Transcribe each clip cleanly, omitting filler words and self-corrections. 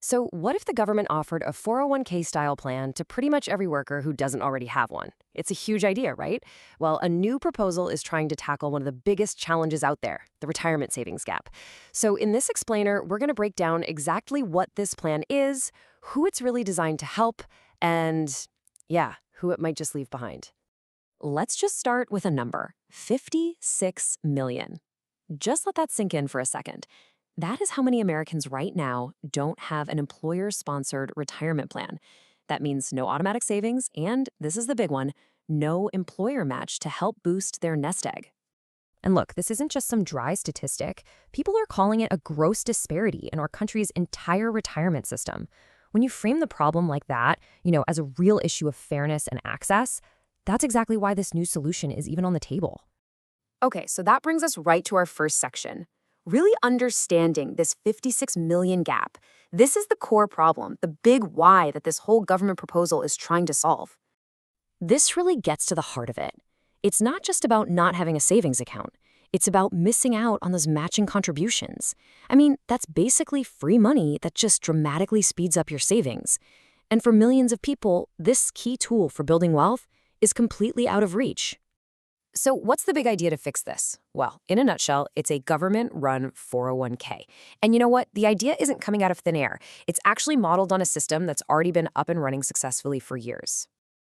So, what if the government offered a 401k style plan to pretty much every worker who doesn't already have one? It's a huge idea, right? Well, a new proposal is trying to tackle one of the biggest challenges out there, the retirement savings gap. So, in this explainer, we're going to break down exactly what this plan is, who it's really designed to help, and yeah, who it might just leave behind. Let's just start with a number 56 million. Just let that sink in for a second. That is how many Americans right now don't have an employer-sponsored retirement plan. That means no automatic savings, and this is the big one, no employer match to help boost their nest egg. And look, this isn't just some dry statistic. People are calling it a gross disparity in our country's entire retirement system. When you frame the problem like that, as a real issue of fairness and access, that's exactly why this new solution is even on the table. Okay, so that brings us right to our first section. Really understanding this 56 million gap. This is the core problem, the big why that this whole government proposal is trying to solve. This really gets to the heart of it. It's not just about not having a savings account. It's about missing out on those matching contributions. I mean, that's basically free money that just dramatically speeds up your savings. And for millions of people, this key tool for building wealth is completely out of reach. So what's the big idea to fix this? Well, in a nutshell, it's a government-run 401k. And you know what? The idea isn't coming out of thin air. It's actually modeled on a system that's already been up and running successfully for years.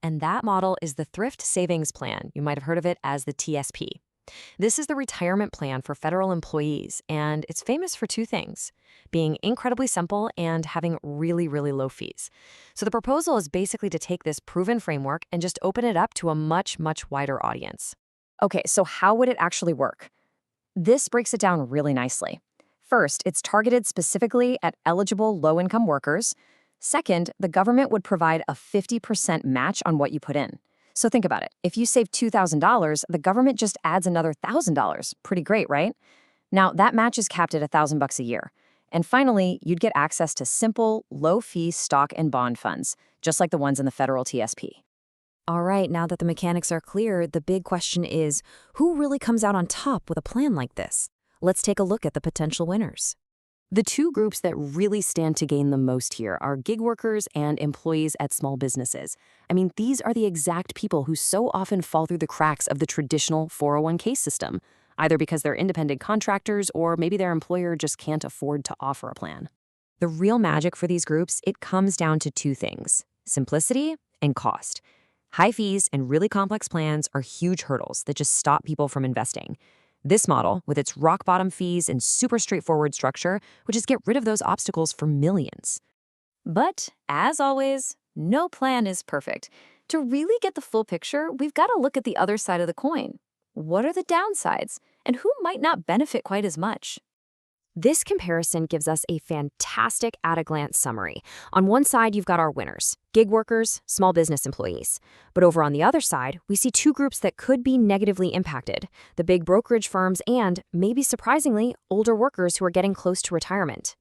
And that model is the Thrift Savings Plan. You might have heard of it as the TSP. This is the retirement plan for federal employees, and it's famous for two things: being incredibly simple and having really, really low fees. So the proposal is basically to take this proven framework and just open it up to a much, much wider audience. Okay, so how would it actually work? This breaks it down really nicely. First, it's targeted specifically at eligible low-income workers. Second, the government would provide a 50% match on what you put in. So think about it. If you save $2,000, the government just adds another $1,000. Pretty great, right? Now, that match is capped at $1,000 a year. And finally, you'd get access to simple, low-fee stock and bond funds, just like the ones in the federal TSP. All right, now that the mechanics are clear, the big question is, who really comes out on top with a plan like this? Let's take a look at the potential winners. The two groups that really stand to gain the most here are gig workers and employees at small businesses. I mean, these are the exact people who so often fall through the cracks of the traditional 401k system, either because they're independent contractors or maybe their employer just can't afford to offer a plan. The real magic for these groups, it comes down to two things: simplicity and cost. High fees and really complex plans are huge hurdles that just stop people from investing. This model, with its rock-bottom fees and super straightforward structure, would just get rid of those obstacles for millions. But, as always, no plan is perfect. To really get the full picture, we've got to look at the other side of the coin. What are the downsides, and who might not benefit quite as much? This comparison gives us a fantastic at-a-glance summary. On one side, you've got our winners: gig workers, small business employees. But over on the other side, we see two groups that could be negatively impacted: the big brokerage firms and, maybe surprisingly, older workers who are getting close to retirement.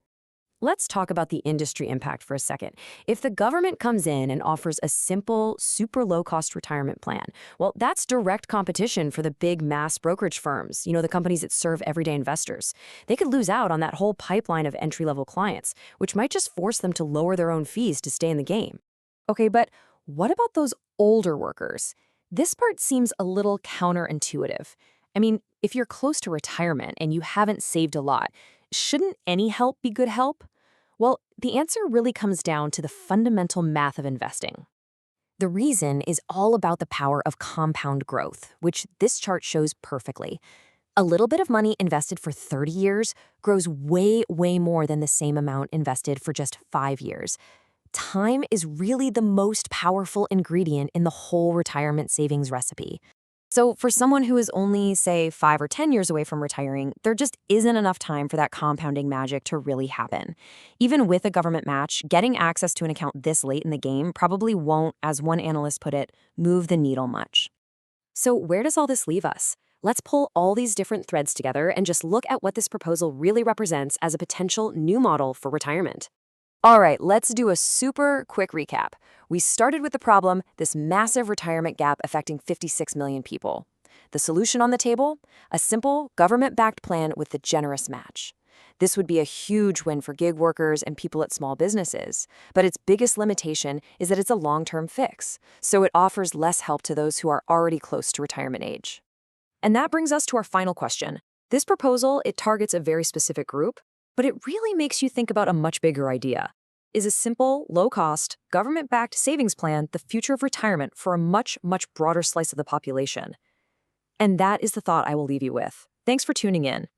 Let's talk about the industry impact for a second. If the government comes in and offers a simple, super low-cost retirement plan, well, that's direct competition for the big mass brokerage firms, the companies that serve everyday investors. They could lose out on that whole pipeline of entry-level clients, which might just force them to lower their own fees to stay in the game. Okay, but what about those older workers? This part seems a little counterintuitive. I mean, if you're close to retirement and you haven't saved a lot, shouldn't any help be good help? Well, the answer really comes down to the fundamental math of investing. The reason is all about the power of compound growth, which this chart shows perfectly. A little bit of money invested for 30 years grows way, way more than the same amount invested for just 5 years. Time is really the most powerful ingredient in the whole retirement savings recipe. So for someone who is only, say, 5 or 10 years away from retiring, there just isn't enough time for that compounding magic to really happen. Even with a government match, getting access to an account this late in the game probably won't, as one analyst put it, move the needle much. So where does all this leave us? Let's pull all these different threads together and just look at what this proposal really represents as a potential new model for retirement. All right, let's do a super quick recap. We started with the problem, this massive retirement gap affecting 56 million people. The solution on the table? A simple, government-backed plan with the generous match. This would be a huge win for gig workers and people at small businesses. But its biggest limitation is that it's a long-term fix, so it offers less help to those who are already close to retirement age. And that brings us to our final question. This proposal, it targets a very specific group, but it really makes you think about a much bigger idea. Is a simple, low-cost, government-backed savings plan the future of retirement for a much, much broader slice of the population? And that is the thought I will leave you with. Thanks for tuning in.